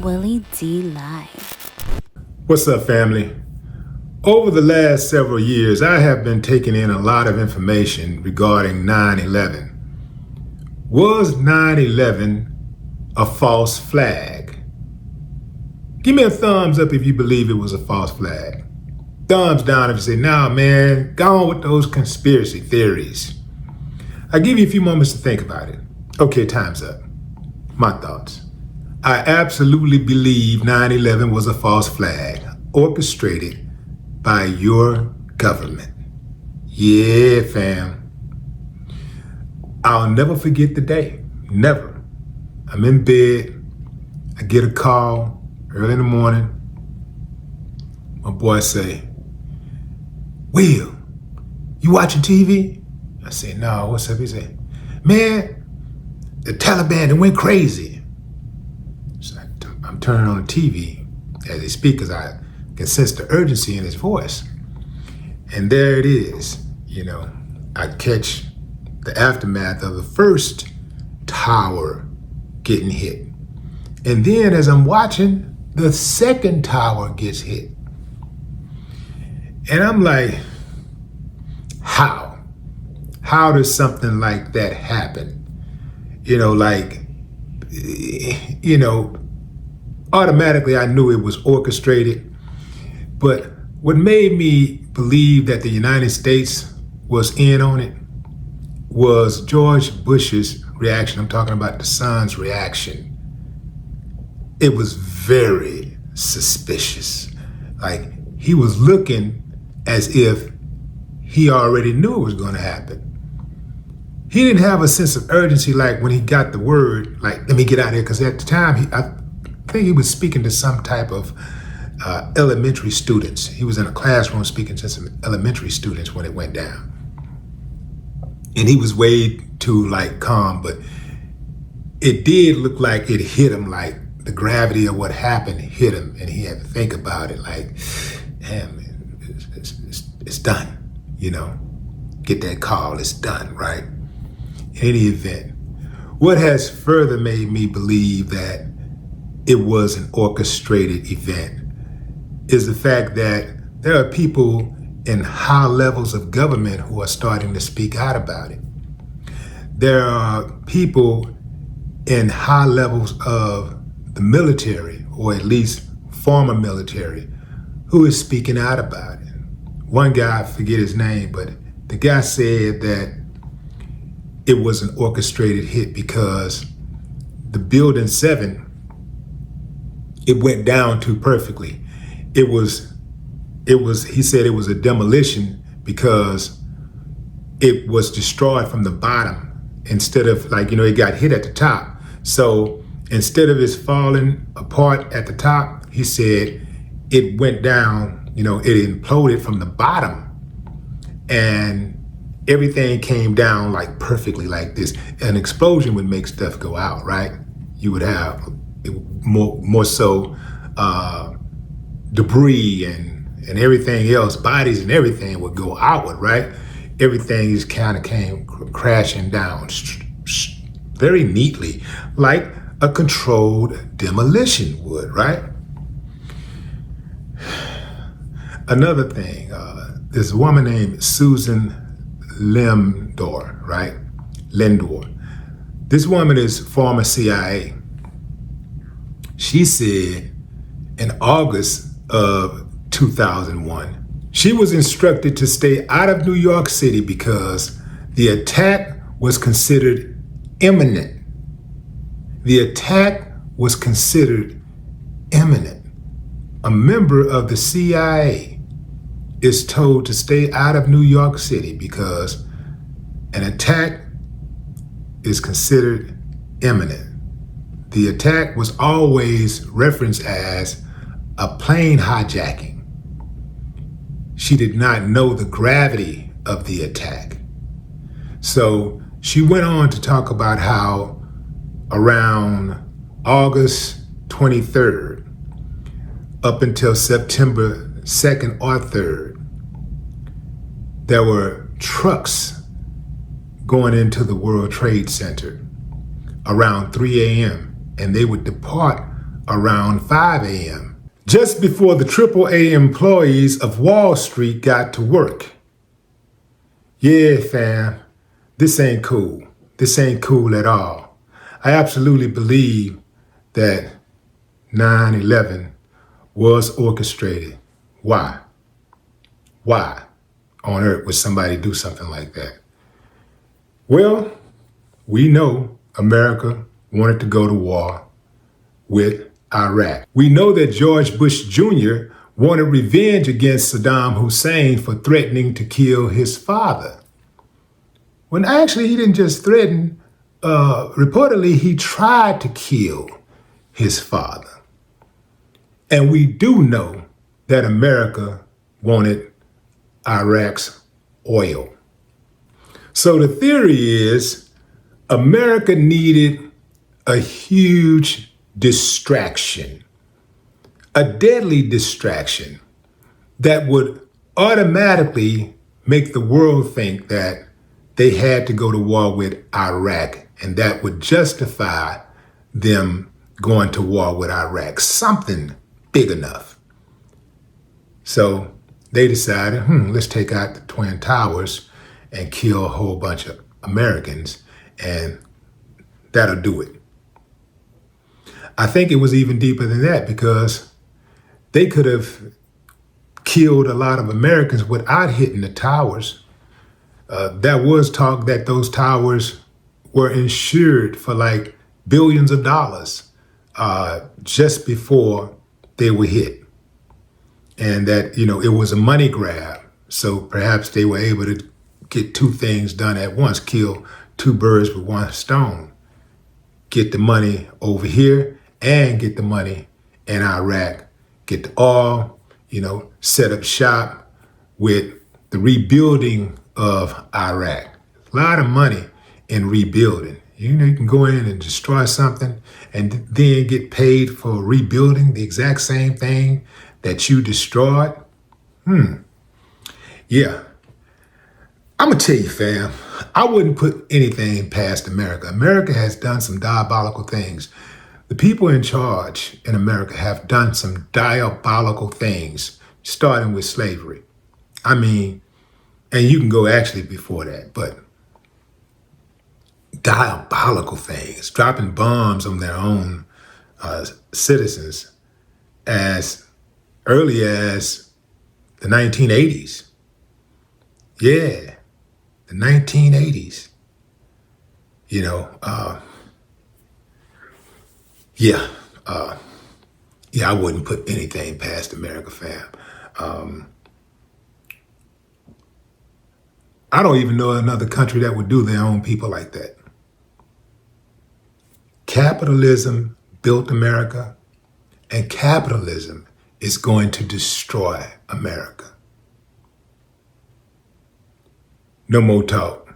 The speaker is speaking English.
Willie D Live. What's up, family? Over the last several years, I have been taking in a lot of information regarding 9/11. Was 9/11 a false flag? Give me a thumbs up if you believe it was a false flag. Thumbs down if you say, nah, man, go on with those conspiracy theories. I'll give you a few moments to think about it. Okay, time's up. My thoughts. I absolutely believe 9/11 was a false flag orchestrated by your government. Yeah, fam. I'll never forget the day. Never. I'm in bed. I get a call early in the morning. My boy say, Will, you watching TV? I say, no, what's up? He say, man, the Taliban, they went crazy. So I'm turning on the TV as they speak because I can sense the urgency in his voice. And there it is. I catch the aftermath of the first tower getting hit. And then as I'm watching, the second tower gets hit. And I'm like, how? How does something like that happen? Automatically I knew it was orchestrated. But what made me believe that the United States was in on it was George Bush's reaction. I'm talking about the son's reaction. It was very suspicious. Like he was looking as if he already knew it was going to happen. He didn't have a sense of urgency like when he got the word, like, let me get out of here. Because at the time, I think he was speaking to some type of elementary students. He was in a classroom speaking to some elementary students when it went down. And he was way too calm, but it did look like it hit him, like the gravity of what happened hit him, and he had to think about it like, damn, it's done, get that call, it's done, right? In any event, what has further made me believe that it was an orchestrated event is the fact that there are people in high levels of government who are starting to speak out about it. There are people in high levels of the military, or at least former military, who is speaking out about it. One guy, I forget his name, but the guy said that it was an orchestrated hit because the building 7, it went down too perfectly. He said it was a demolition because it was destroyed from the bottom instead of it got hit at the top. So instead of it falling apart at the top, he said it went down, it imploded from the bottom and everything came down perfectly like this. An explosion would make stuff go out, right? You would have more so debris and everything else, bodies and everything would go outward, right? Everything just kind of came crashing down very neatly, like a controlled demolition would, right? Another thing, this woman named Susan Lindor, right? Lindor. This woman is former CIA. She said in August of 2001, she was instructed to stay out of New York City because the attack was considered imminent. The attack was considered imminent. A member of the CIA is told to stay out of New York City because an attack is considered imminent. The attack was always referenced as a plane hijacking. She did not know the gravity of the attack. So she went on to talk about how around August 23rd, up until September 2nd or 3rd, there were trucks going into the World Trade Center around 3 a.m. and they would depart around 5 a.m., just before the AAA employees of Wall Street got to work. Yeah, fam, this ain't cool. This ain't cool at all. I absolutely believe that 9/11 was orchestrated. Why? Why on earth would somebody do something like that? Well, we know America wanted to go to war with Iraq. We know that George Bush Jr. wanted revenge against Saddam Hussein for threatening to kill his father. When actually he didn't just threaten, reportedly he tried to kill his father. And we do know that America wanted Iraq's oil. So the theory is America needed a huge distraction, a deadly distraction that would automatically make the world think that they had to go to war with Iraq, and that would justify them going to war with Iraq, something big enough. So they decided, let's take out the Twin Towers and kill a whole bunch of Americans, and that'll do it. I think it was even deeper than that, because they could have killed a lot of Americans without hitting the towers. There was talk that those towers were insured for like billions of dollars just before they were hit. And that, it was a money grab. So perhaps they were able to get two things done at once, kill two birds with one stone. Get the money over here and get the money in Iraq, get the oil, set up shop with the rebuilding of Iraq. A lot of money in rebuilding. You can go in and destroy something and then get paid for rebuilding the exact same thing that you destroyed. Yeah. I'm going to tell you, fam, I wouldn't put anything past America. America has done some diabolical things. The people in charge in America have done some diabolical things, starting with slavery. I mean, and you can go actually before that, but diabolical things, dropping bombs on their own citizens as early as the 1980s. Yeah, the 1980s. I wouldn't put anything past America, fam. I don't even know another country that would do their own people like that. Capitalism built America, and capitalism is going to destroy America. No more talk.